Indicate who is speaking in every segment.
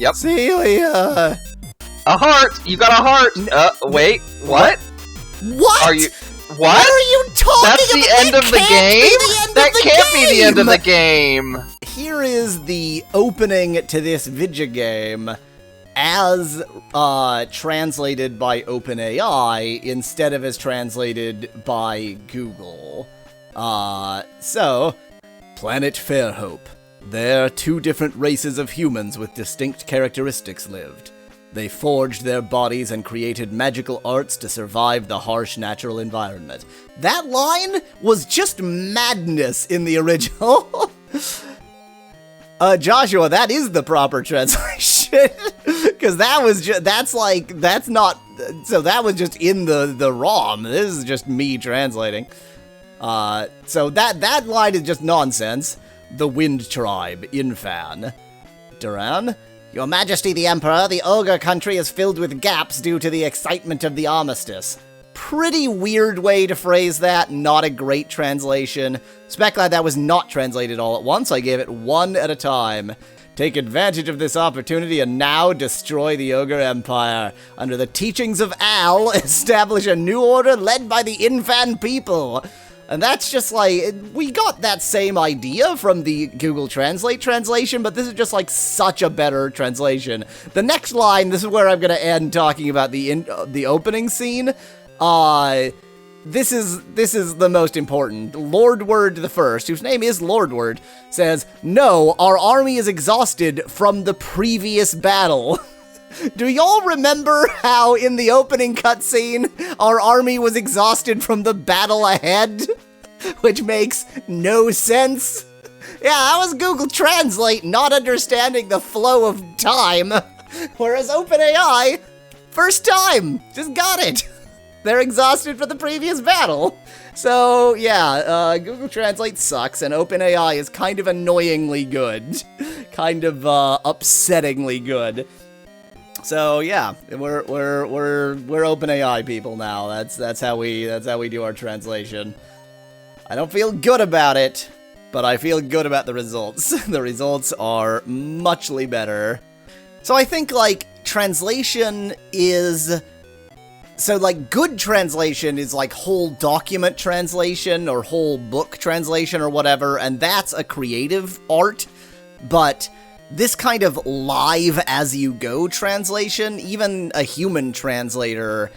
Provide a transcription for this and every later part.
Speaker 1: Yep.
Speaker 2: Celia!
Speaker 1: A heart! You got a heart! Wait, what?
Speaker 2: What?
Speaker 1: Are you...
Speaker 2: What
Speaker 1: What?
Speaker 2: are you talking
Speaker 1: That's the
Speaker 2: about?
Speaker 1: end of the game? That can't be the end of the game!
Speaker 2: Here is the opening to this video game as translated by OpenAI instead of as translated by Google. So, Planet Fairhope. There, two different races of humans with distinct characteristics lived. They forged their bodies and created magical arts to survive the harsh natural environment. That line was just madness in the original. Joshua, that is the proper translation. Because that was just, that's not, so that was just in the ROM. This is just me translating. So that line is just nonsense. The Wind Tribe, Infan. Duran? Your Majesty the Emperor, the Ogre country is filled with gaps due to the excitement of the armistice. Pretty weird way to phrase that, not a great translation. Speck that was not translated all at once, I gave it one at a time. Take advantage of this opportunity and now destroy the Ogre Empire. Under the teachings of Al, establish a new order led by the Infan people. And that's just like, we got that same idea from the Google Translate translation, but this is just like such a better translation. The next line, this is where I'm gonna end talking about the opening scene. This is the most important. Lordward the First, whose name is Lordward, says, "No, our army is exhausted from the previous battle." Do y'all remember how in the opening cutscene, our army was exhausted from the battle ahead? Which makes no sense. Yeah, that was Google Translate not understanding the flow of time. Whereas OpenAI, first time, just got it. They're exhausted from the previous battle. So, yeah, Google Translate sucks, and OpenAI is kind of annoyingly good. Kind of, upsettingly good. So yeah, we're OpenAI people now. That's how we do our translation. I don't feel good about it, but I feel good about the results. The results are muchly better. So I think like translation is so like good translation is like whole document translation or whole book translation or whatever, and that's a creative art, but this kind of live-as-you-go translation, even a human translator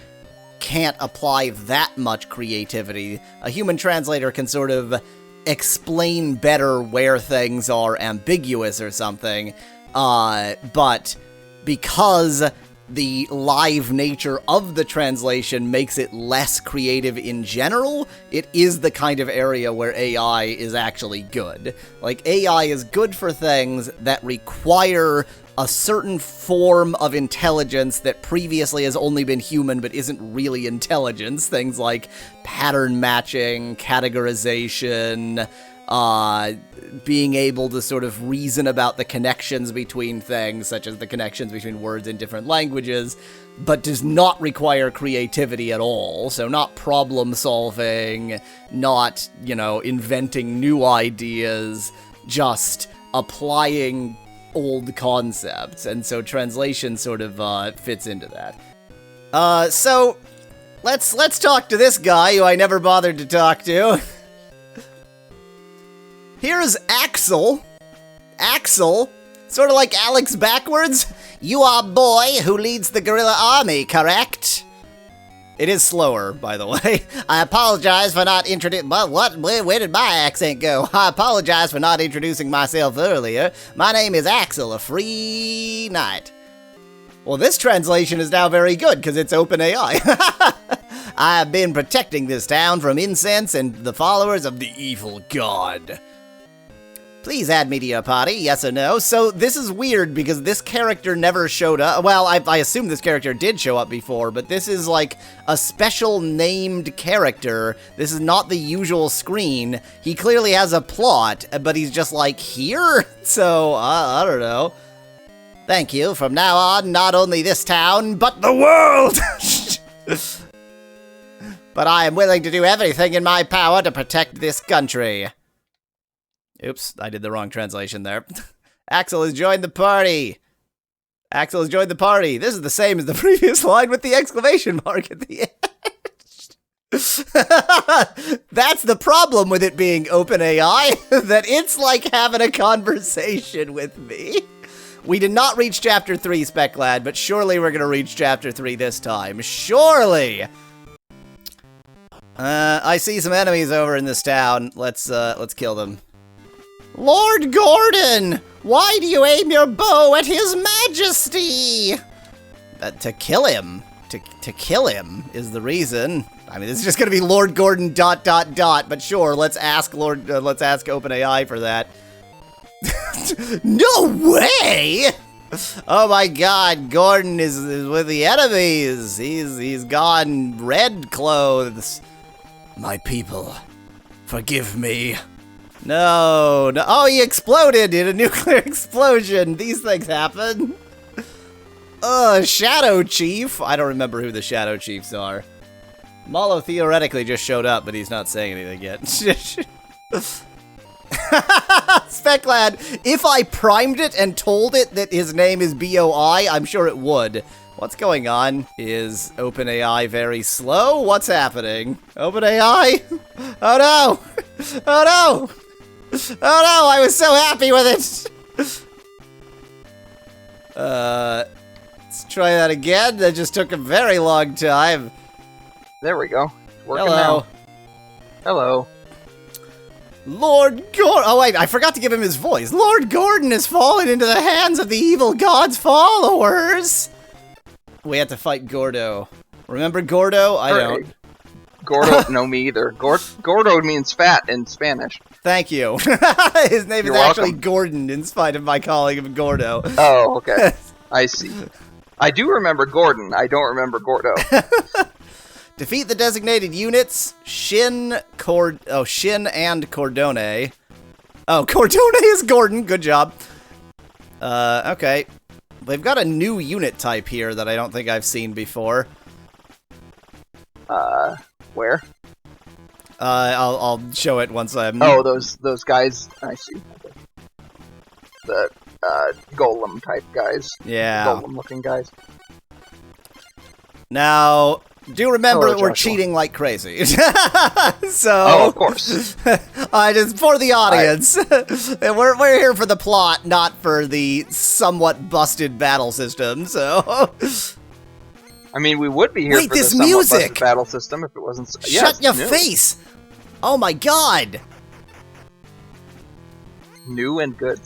Speaker 2: can't apply that much creativity. A human translator can sort of explain better where things are ambiguous or something, but because the live nature of the translation makes it less creative in general, it is the kind of area where AI is actually good. Like, AI is good for things that require a certain form of intelligence that previously has only been human but isn't really intelligence. Things like pattern matching, categorization, being able to sort of reason about the connections between things, such as the connections between words in different languages, but does not require creativity at all. So not problem solving, not, you know, inventing new ideas, just applying old concepts. And so translation sort of fits into that. So let's talk to this guy who I never bothered to talk to. Here's Axel. Axel, sort of like Alex backwards. You are boy who leads the guerrilla army, correct? It is slower, by the way. I apologize for not introducing... What? Where did my accent go? I apologize for not introducing myself earlier. My name is Axel, a free knight. Well, this translation is now very good, because it's OpenAI. I have been protecting this town from incense and the followers of the evil god. Please add me to your party, yes or no? So this is weird because this character never showed up. Well, I assume this character did show up before, but this is like a special named character. This is not the usual screen. He clearly has a plot, but he's just like here? So, I don't know. Thank you. From now on, not only this town, but the world! But I am willing to do everything in my power to protect this country. Oops, I did the wrong translation there. Axel has joined the party. Axel has joined the party. This is the same as the previous line with the exclamation mark at the end. That's the problem with it being OpenAI, that it's like having a conversation with me. We did not reach Chapter 3, Speclad, but surely we're gonna reach Chapter 3 this time. Surely! I see some enemies over in this town. Let's kill them. Lord Gordon! Why do you aim your bow at His Majesty? To kill him. To kill him is the reason. I mean, this is just gonna be Lord Gordon ... but sure, let's ask OpenAI for that. No way! Oh my god, Gordon is with the enemies. He's gone red clothes. My people, forgive me. No. Oh, he exploded in a nuclear explosion. These things happen. Shadow Chief. I don't remember who the Shadow Chiefs are. Mallow theoretically just showed up, but he's not saying anything yet. Speclad, if I primed it and told it that his name is BOI, I'm sure it would. What's going on? Is OpenAI very slow? What's happening? OpenAI? Oh no! Oh no! Oh no, I was so happy with it! Let's try that again. That just took a very long time.
Speaker 1: There we go. Working
Speaker 2: Hello.
Speaker 1: now. Hello.
Speaker 2: Lord Gordon. Oh wait, I forgot to give him his voice. Lord Gordon has fallen into the hands of the evil god's followers. We have to fight Gordo. Remember Gordo? I don't.
Speaker 1: Gordo, no me either. Gordo means fat in Spanish.
Speaker 2: Thank you. His name is actually Gordon, in spite of my calling him Gordo.
Speaker 1: Oh, okay. I see. I do remember Gordon. I don't remember Gordo.
Speaker 2: Defeat the designated units, Shin and Cordone. Oh, Cordone is Gordon. Good job. Okay. They've got a new unit type here that I don't think I've seen before.
Speaker 1: Where?
Speaker 2: I'll show it once I'm...
Speaker 1: Oh, those guys. I see. The, golem type guys.
Speaker 2: Yeah.
Speaker 1: Golem-looking guys.
Speaker 2: Now... do remember that we're
Speaker 1: Joshua.
Speaker 2: cheating like crazy. So,
Speaker 1: oh, of course.
Speaker 2: Just for the audience. We're here for the plot, not for the somewhat busted battle system. So,
Speaker 1: I mean, we would be here
Speaker 2: wait,
Speaker 1: for
Speaker 2: this
Speaker 1: the somewhat
Speaker 2: music!
Speaker 1: busted battle system if it wasn't.
Speaker 2: Shut your
Speaker 1: new.
Speaker 2: face! Oh my god!
Speaker 1: New and good.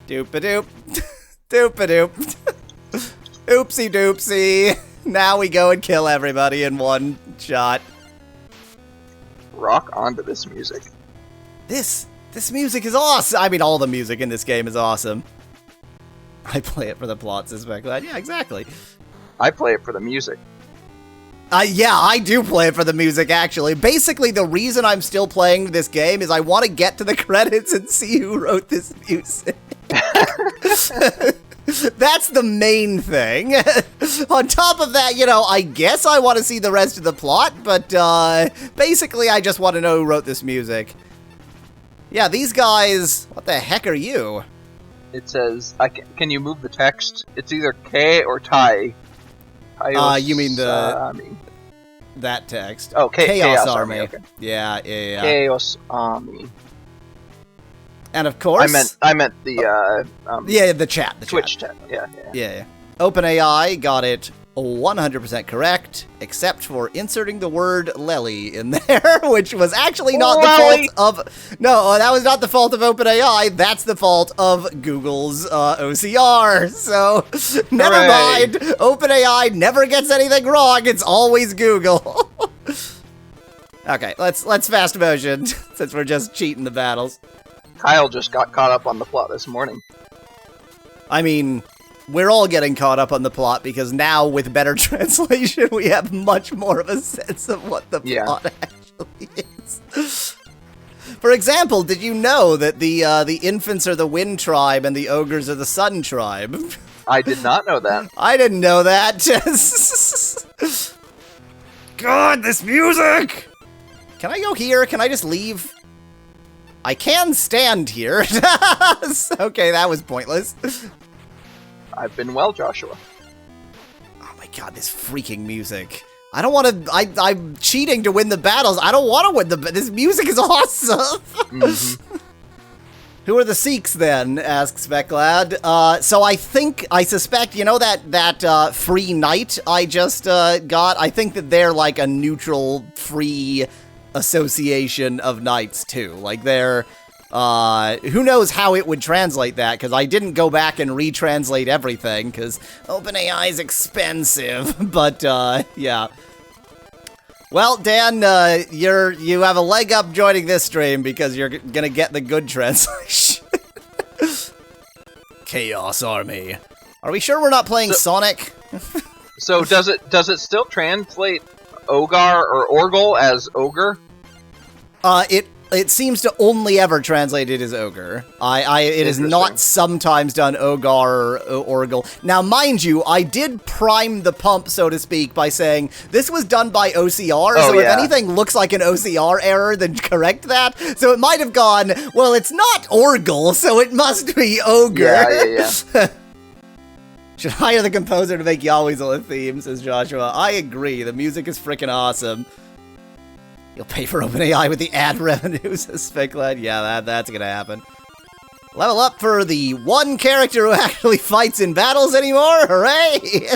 Speaker 2: Doop-a-doop. Doop-a-doop. Oopsie doopsie. Now we go and kill everybody in one shot.
Speaker 1: Rock onto this music.
Speaker 2: This music is awesome. I mean, all the music in this game is awesome. I play it for the plot, suspect. Yeah, exactly.
Speaker 1: I play it for the music.
Speaker 2: Yeah, I do play it for the music, actually. Basically, the reason I'm still playing this game is I want to get to the credits and see who wrote this music. That's the main thing. On top of that, you know, I guess I want to see the rest of the plot, but basically I just want to know who wrote this music. Yeah, these guys, what the heck are you?
Speaker 1: It says, can you move the text? It's either K or Tai.
Speaker 2: You mean that text.
Speaker 1: Oh,
Speaker 2: Chaos Army.
Speaker 1: Okay.
Speaker 2: Yeah.
Speaker 1: Chaos Army.
Speaker 2: And of course...
Speaker 1: I meant the,
Speaker 2: yeah, the chat. The
Speaker 1: Twitch chat. Yeah.
Speaker 2: OpenAI got it 100% correct, except for inserting the word Lely in there, which was actually not the fault of... No, that was not the fault of OpenAI. That's the fault of Google's OCR. So, never mind. OpenAI never gets anything wrong. It's always Google. Okay, let's fast motion, since we're just cheating the battles.
Speaker 1: Kyle just got caught up on the plot this morning.
Speaker 2: I mean... we're all getting caught up on the plot because now, with better translation, we have much more of a sense of what the plot actually is. For example, did you know that the infants are the Wind Tribe and the ogres are the Sun Tribe?
Speaker 1: I did not know that.
Speaker 2: I didn't know that. God, this music! Can I go here? Can I just leave? I can stand here. Okay, that was pointless.
Speaker 1: I've been well, Joshua.
Speaker 2: Oh my god, this freaking music. I don't want to... I'm cheating to win the battles. I don't want to win the... This music is awesome.
Speaker 1: Mm-hmm.
Speaker 2: Who are the Sikhs, then? Asks Specklad. So I suspect, you know that free knight I just got? I think that they're like a neutral, free association of knights, too. Like, they're... who knows how it would translate that, because I didn't go back and retranslate everything, because OpenAI is expensive, but, yeah. Well, Dan, you have a leg up joining this stream, because you're gonna get the good translation. Chaos Army. Are we sure we're not playing Sonic?
Speaker 1: So does it still translate Ogar or Orgle as ogre?
Speaker 2: It seems to only ever translate it as ogre. It is not sometimes done Ogar or Orgle. Now, mind you, I did prime the pump, so to speak, by saying this was done by OCR, so if anything looks like an OCR error, then correct that. So it might have gone, well, it's not Orgle, so it must be ogre.
Speaker 1: Yeah.
Speaker 2: Should hire the composer to make Yahweezel a theme, says Joshua. I agree, the music is freaking awesome. You'll pay for OpenAI with the ad revenues, says Specklad. Yeah, that's gonna happen. Level up for the one character who actually fights in battles anymore? Hooray!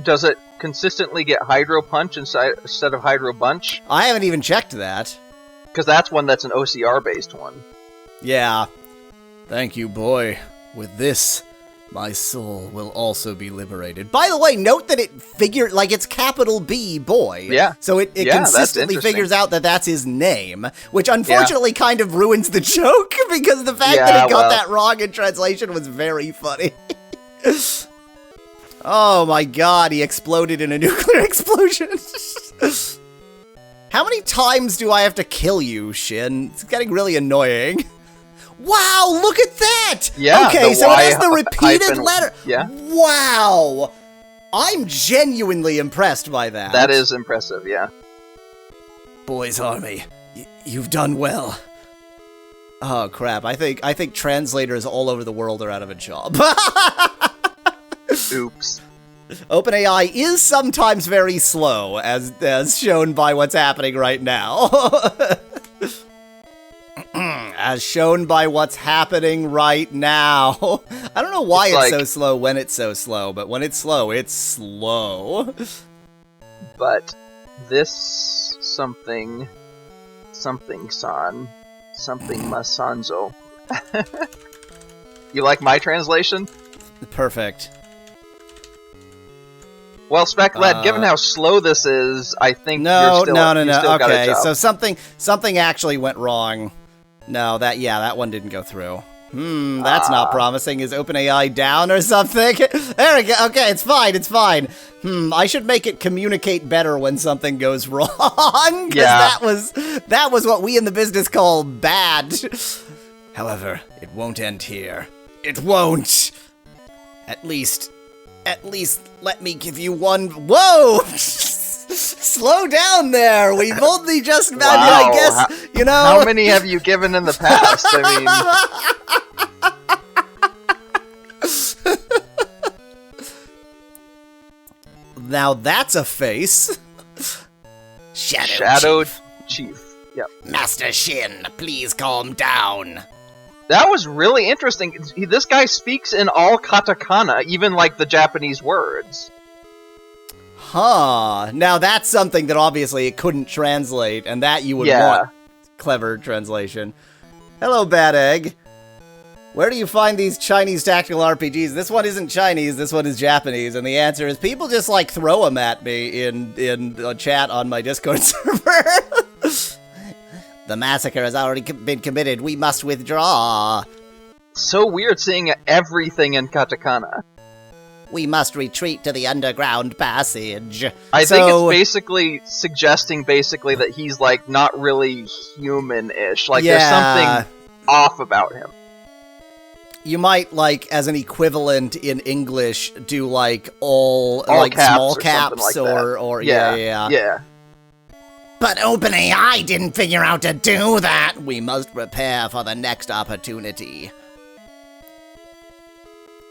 Speaker 1: Does it consistently get Hydro Punch instead of Hydro Bunch?
Speaker 2: I haven't even checked that.
Speaker 1: Because that's that's an OCR-based one.
Speaker 2: Yeah. Thank you, boy. With this, my soul will also be liberated. By the way, note that it's capital B, boy.
Speaker 1: Yeah.
Speaker 2: So it consistently figures out that that's his name, which unfortunately kind of ruins the joke, because the fact that it got that wrong in translation was very funny. Oh my god, he exploded in a nuclear explosion. How many times do I have to kill you, Shin? It's getting really annoying. Wow, look at that!
Speaker 1: Yeah,
Speaker 2: okay, so it has the repeated
Speaker 1: hyphen,
Speaker 2: letter.
Speaker 1: Yeah.
Speaker 2: Wow! I'm genuinely impressed by that.
Speaker 1: That is impressive, yeah.
Speaker 2: Boys Army, you've done well. Oh crap, I think translators all over the world are out of a job.
Speaker 1: Oops.
Speaker 2: OpenAI is sometimes very slow, as shown by what's happening right now. As shown by what's happening right now. I don't know why it's so slow when it's so slow, but when it's slow, it's slow.
Speaker 1: But this something san, something masanzo. You like my translation?
Speaker 2: Perfect.
Speaker 1: Well, Specklad, given how slow this is, I think
Speaker 2: no.
Speaker 1: Still got a
Speaker 2: Okay,
Speaker 1: job.
Speaker 2: so something actually went wrong. No, that one didn't go through. That's not promising. Is OpenAI down or something? There we go. Okay, it's fine. I should make it communicate better when something goes wrong. Because that was what we in the business call bad. However, it won't end here. It won't. At least let me give you one. Whoa! Slow down there. We've only just about.
Speaker 1: Wow.
Speaker 2: I guess you know.
Speaker 1: How many have you given in the past? I mean,
Speaker 2: now that's a face.
Speaker 1: Shadow Chief. Yep.
Speaker 2: Master Shin, please calm down.
Speaker 1: That was really interesting. This guy speaks in all katakana, even like the Japanese words.
Speaker 2: Huh. Now that's something that obviously it couldn't translate, and that you would want clever translation. Hello, Bad Egg. Where do you find these Chinese tactical RPGs? This one isn't Chinese, this one is Japanese, and the answer is people just like throw them at me in a chat on my Discord server. The massacre has already been committed. We must withdraw.
Speaker 1: So weird seeing everything in katakana.
Speaker 2: We must retreat to the underground passage.
Speaker 1: I think it's basically suggesting that he's like not really human-ish. Like there's something off about him.
Speaker 2: You might, like, as an equivalent in English, do like all like
Speaker 1: caps
Speaker 2: small
Speaker 1: or
Speaker 2: caps
Speaker 1: like
Speaker 2: or yeah.
Speaker 1: Yeah.
Speaker 2: But OpenAI didn't figure out to do that. We must prepare for the next opportunity.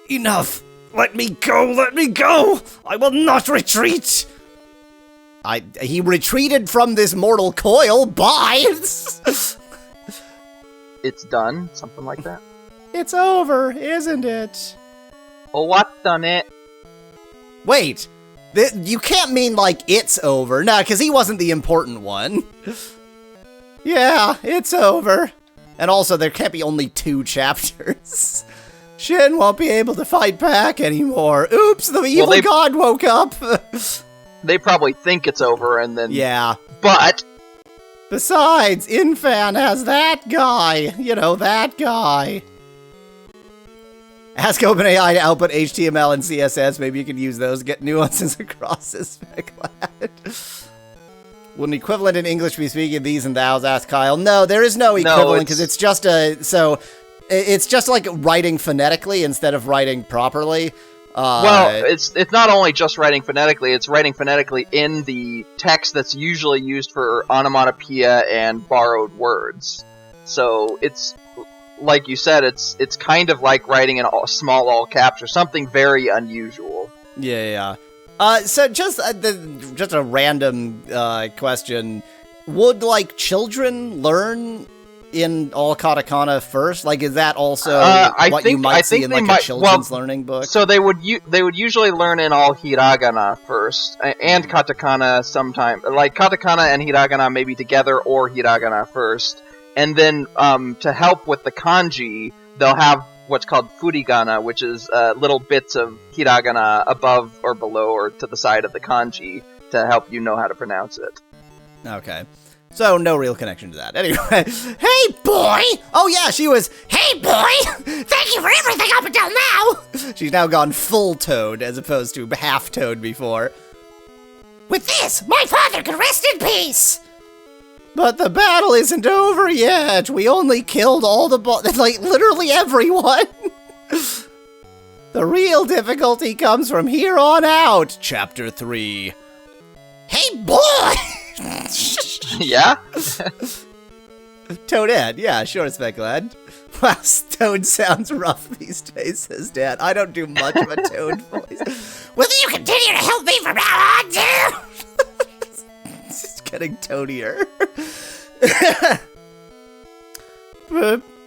Speaker 2: Enough! Let me go! Let me go! I will not retreat! He retreated from this mortal coil. Bye!
Speaker 1: It's done? Something like that?
Speaker 2: It's over, isn't it?
Speaker 1: Oh, what done it?
Speaker 2: Wait, you can't mean like it's over. No, because he wasn't the important one. Yeah, it's over. And also, there can't be only 2 chapters. Shin won't be able to fight back anymore. Oops, the evil god woke up.
Speaker 1: They probably think it's over and then...
Speaker 2: Yeah.
Speaker 1: But...
Speaker 2: Besides, Infan has that guy. You know, that guy. Ask OpenAI to output HTML and CSS. Maybe you can use those. Get nuances across this spec lad. Would an equivalent in English be speaking these and thous? Asked Kyle. No, there is no equivalent because it's just it's just like writing phonetically instead of writing properly.
Speaker 1: Well, it's not only just writing phonetically, it's writing phonetically in the text that's usually used for onomatopoeia and borrowed words. So it's, like you said, it's kind of like writing in small all caps or something very unusual.
Speaker 2: Yeah. So just a random question: would like children learn in all katakana first? Like, is that also you might see in like a children's learning book? So
Speaker 1: they would usually learn in all hiragana first, and katakana sometime. Like katakana and hiragana maybe together, or hiragana first, and then to help with the kanji, they'll have what's called furigana, which is little bits of hiragana above or below or to the side of the kanji to help you know how to pronounce it.
Speaker 2: Okay. So, no real connection to that. Anyway, hey, boy! Oh, yeah, she was, hey, boy! Thank you for everything up until now! She's now gone full Toad, as opposed to half Toad before. With this, my father can rest in peace! But the battle isn't over yet. We only killed all the like, literally everyone! The real difficulty comes from here on out. Chapter 3. Hey, boy!
Speaker 1: Yeah?
Speaker 2: Toadette, yeah, sure, Specklad. Wow, Toad sounds rough these days, says Dad. I don't do much of a Toad voice. Will you continue to help me from now on, too? It's getting toadier.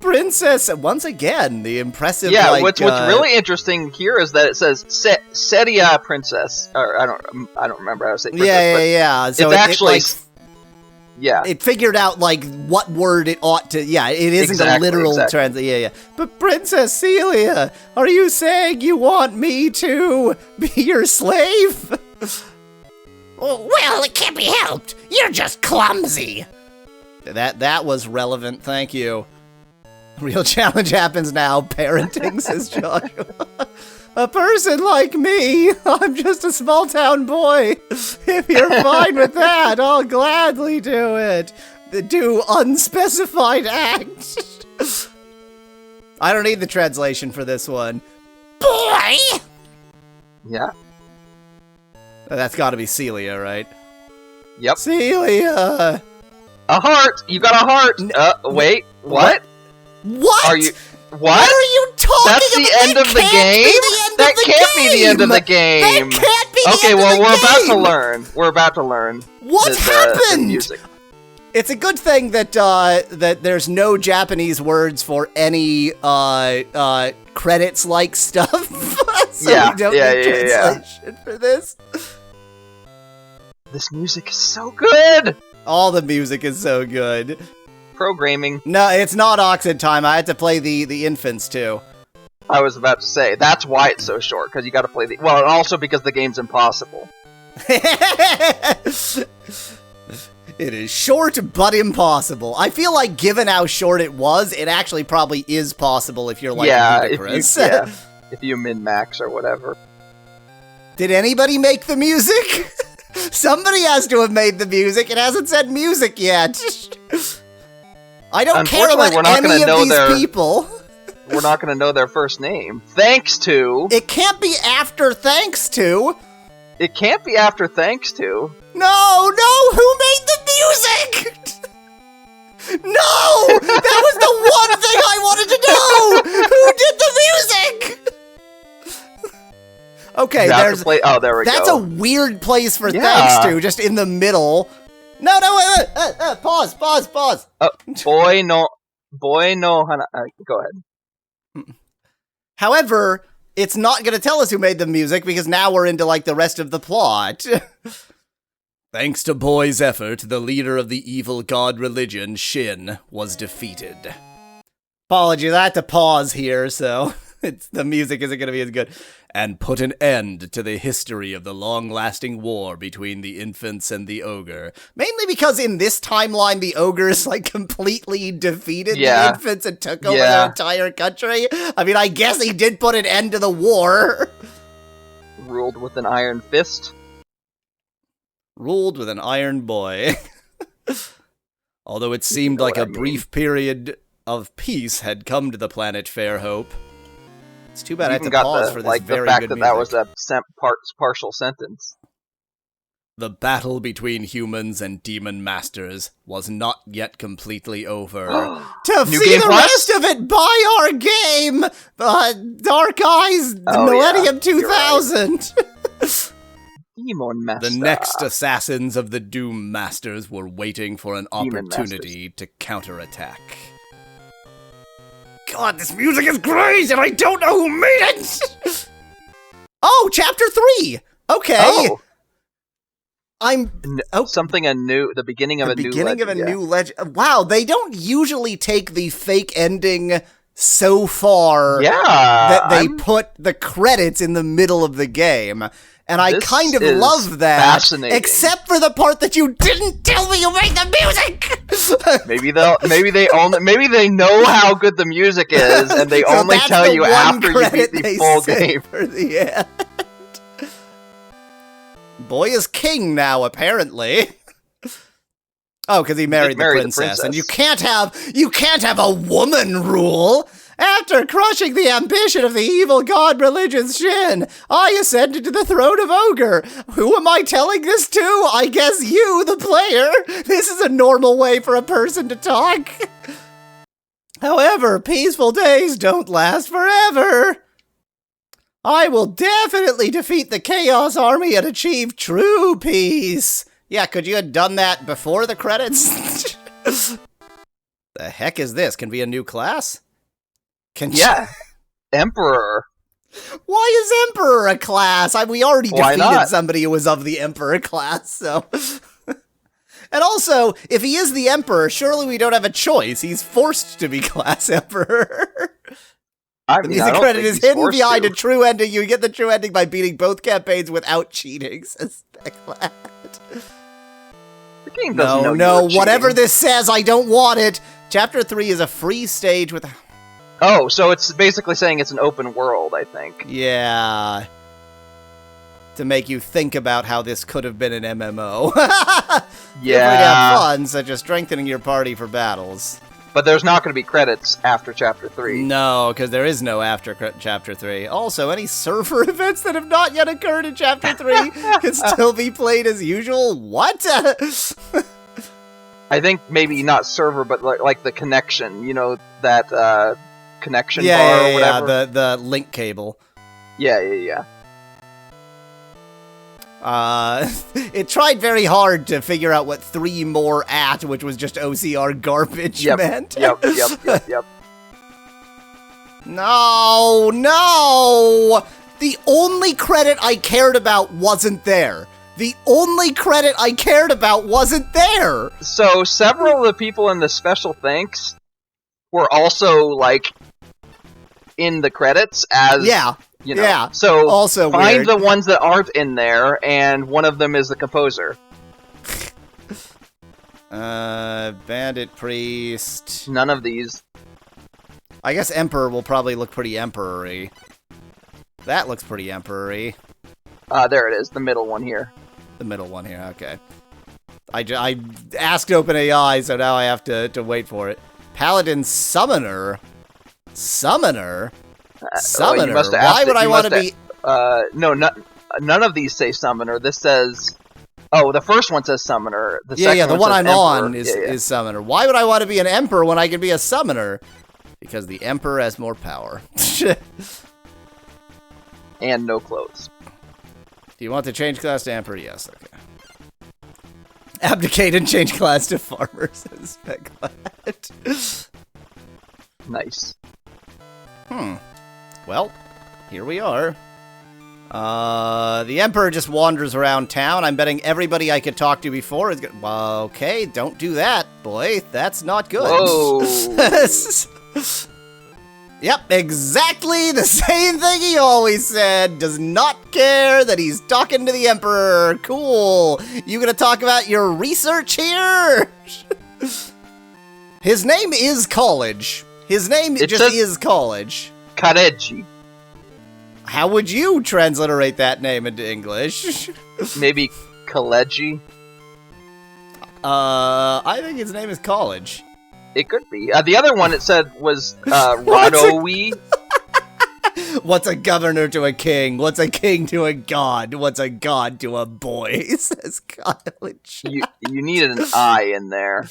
Speaker 2: Princess, once again, the impressive,
Speaker 1: yeah, what's really interesting here is that it says Seria Princess. Or I don't remember how to say princess.
Speaker 2: Yeah. So
Speaker 1: it's actually... Yeah.
Speaker 2: It figured out, like, what word it ought to... Yeah, it isn't a literal translation. Yeah. But Princess Celia, are you saying you want me to be your slave? Well, it can't be helped. You're just clumsy. That was relevant, thank you. Real challenge happens now. Parenting, says Joshua. A person like me, I'm just a small-town boy. If you're fine with that, I'll gladly do it. Do unspecified act. I don't need the translation for this one. Boy!
Speaker 1: Yeah.
Speaker 2: That's gotta be Celia, right?
Speaker 1: Yep.
Speaker 2: Celia!
Speaker 1: A heart! You got a heart! Wait, what?
Speaker 2: What?
Speaker 1: Are you... What?
Speaker 2: What are you talking about?
Speaker 1: That's the end of the game? That can't be the end of the game.
Speaker 2: That can't be the end of the game.
Speaker 1: Okay, well, we're about to learn. We're about to learn.
Speaker 2: What happened?
Speaker 1: The music.
Speaker 2: It's a good thing that that there's no Japanese words for any credits-like stuff. So we don't need translation for this.
Speaker 1: This music is so good.
Speaker 2: All the music is so good.
Speaker 1: Programming.
Speaker 2: No, it's not Oxid time. I had to play the infants too.
Speaker 1: I was about to say, that's why it's so short, because you gotta play the... Well, and also because the game's impossible.
Speaker 2: It is short, but impossible. I feel like, given how short it was, it actually probably is possible if you're, like, ludicrous.
Speaker 1: If you min-max or whatever.
Speaker 2: Did anybody make the music? Somebody has to have made the music. It hasn't said music yet. I don't care about any of these people.
Speaker 1: We're not going to know their first name. Thanks to...
Speaker 2: It can't be after thanks to.
Speaker 1: It can't be after thanks to.
Speaker 2: No, who made the music! No! That was the one thing I wanted to know! Who did the music? Okay, there's...
Speaker 1: Oh, there we go.
Speaker 2: That's a weird place for thanks to, just in the middle. No, wait. Pause.
Speaker 1: Boy, no, Hana. Go ahead.
Speaker 2: However, it's not going to tell us who made the music, because now we're into, like, the rest of the plot. Thanks to Boy's effort, the leader of the evil god religion, Shin, was defeated. Apologies, I had to pause here, so the music isn't going to be as good. And put an end to the history of the long-lasting war between the infants and the ogre. Mainly because in this timeline, the ogres, like, completely defeated the infants and took over the entire country. I mean, I guess he did put an end to the war.
Speaker 1: Ruled with an iron fist.
Speaker 2: Ruled with an iron boy. Although it seemed like a brief period of peace had come to the planet Fairhope. It's too bad I had to pause for this very good music.
Speaker 1: The fact that was a partial sentence.
Speaker 2: The battle between humans and demon masters was not yet completely over. To see the rest of it, buy our game! Dark Eyes Millennium 2000! Right.
Speaker 1: Demon Master.
Speaker 2: The next assassins of the Doom Masters were waiting for an opportunity to counterattack. God, this music is great, and I don't know who made it! Oh, Chapter 3! Okay.
Speaker 1: Oh. Something anew, the beginning of a new legend.
Speaker 2: Wow, they don't usually take the fake ending so far that they put the credits in the middle of the game. And I kind of love that, except for the part that you didn't tell me you made the music.
Speaker 1: maybe they know how good the music is, and they only tell you after you beat the full game.
Speaker 2: For the end. Boy is king now, apparently. Oh, because he married the princess, and you can't have a woman rule. After crushing the ambition of the evil god religion Shin, I ascended to the throne of Ogre. Who am I telling this to? I guess you, the player. This is a normal way for a person to talk. However, peaceful days don't last forever. I will definitely defeat the Chaos Army and achieve true peace. Yeah, could you have done that before the credits? The heck is this? Can be a new class?
Speaker 1: Emperor.
Speaker 2: Why is Emperor a class? We already defeated somebody who was of the Emperor class, so... And also, if he is the Emperor, surely we don't have a choice. He's forced to be class Emperor. The music credit is hidden behind a true ending. You get the true ending by beating both campaigns without cheating, says Speclad.
Speaker 1: The game doesn't know
Speaker 2: whatever this says, I don't want it. Chapter 3 is a free stage with...
Speaker 1: Oh, so it's basically saying it's an open world, I think.
Speaker 2: Yeah. To make you think about how this could have been an MMO.
Speaker 1: Yeah.
Speaker 2: Free to have fun, such as strengthening your party for battles.
Speaker 1: But there's not going to be credits after Chapter 3.
Speaker 2: No, because there is no after Chapter 3. Also, any server events that have not yet occurred in Chapter 3 can still be played as usual? What?
Speaker 1: I think maybe not server, but like the connection. You know, that connection bar or whatever?
Speaker 2: Yeah, the link cable.
Speaker 1: Yeah.
Speaker 2: It tried very hard to figure out what 3 more at, which was just OCR garbage, meant.
Speaker 1: Yep.
Speaker 2: No! The only credit I cared about wasn't there.
Speaker 1: So, several of the people in the special thanks were also, like, in the credits as... You know.
Speaker 2: Yeah,
Speaker 1: so
Speaker 2: also
Speaker 1: find
Speaker 2: weird.
Speaker 1: the ones that aren't in there, and one of them is the composer.
Speaker 2: Bandit Priest.
Speaker 1: None of these.
Speaker 2: I guess Emperor will probably look pretty Emperor-y. That looks pretty Emperor-y.
Speaker 1: There it is, the middle one here.
Speaker 2: The middle one here, okay. I asked OpenAI, so now I have to wait for it. Paladin Summoner? Summoner? Why would I want to be...
Speaker 1: No, none of these say Summoner. This says Oh, the first one says summoner. The
Speaker 2: Yeah,
Speaker 1: second
Speaker 2: the one
Speaker 1: says
Speaker 2: I'm
Speaker 1: emperor.
Speaker 2: on is summoner. Why would I want to be an emperor when I can be a summoner? Because the emperor has more power.
Speaker 1: And no clothes.
Speaker 2: Do you want to change class to emperor? Yes, okay. Abdicate and change class to farmer, says Speclad.
Speaker 1: Nice.
Speaker 2: Well, here we are. The Emperor just wanders around town. I'm betting everybody I could talk to before is gonna... Well, okay, don't do that, boy. That's not good.
Speaker 1: Whoa.
Speaker 2: Yep, exactly the same thing he always said. Does not care that he's talking to the Emperor. Cool. You gonna talk about your research here? His name is College. His name just is College.
Speaker 1: Kareji.
Speaker 2: How would you transliterate that name into English?
Speaker 1: Maybe Kaleji?
Speaker 2: I think his name is College.
Speaker 1: It could be. The other one it said was Radowi.
Speaker 2: What's a governor to a king? What's a king to a god? What's a god to a boy? Says College.
Speaker 1: You needed an I in there.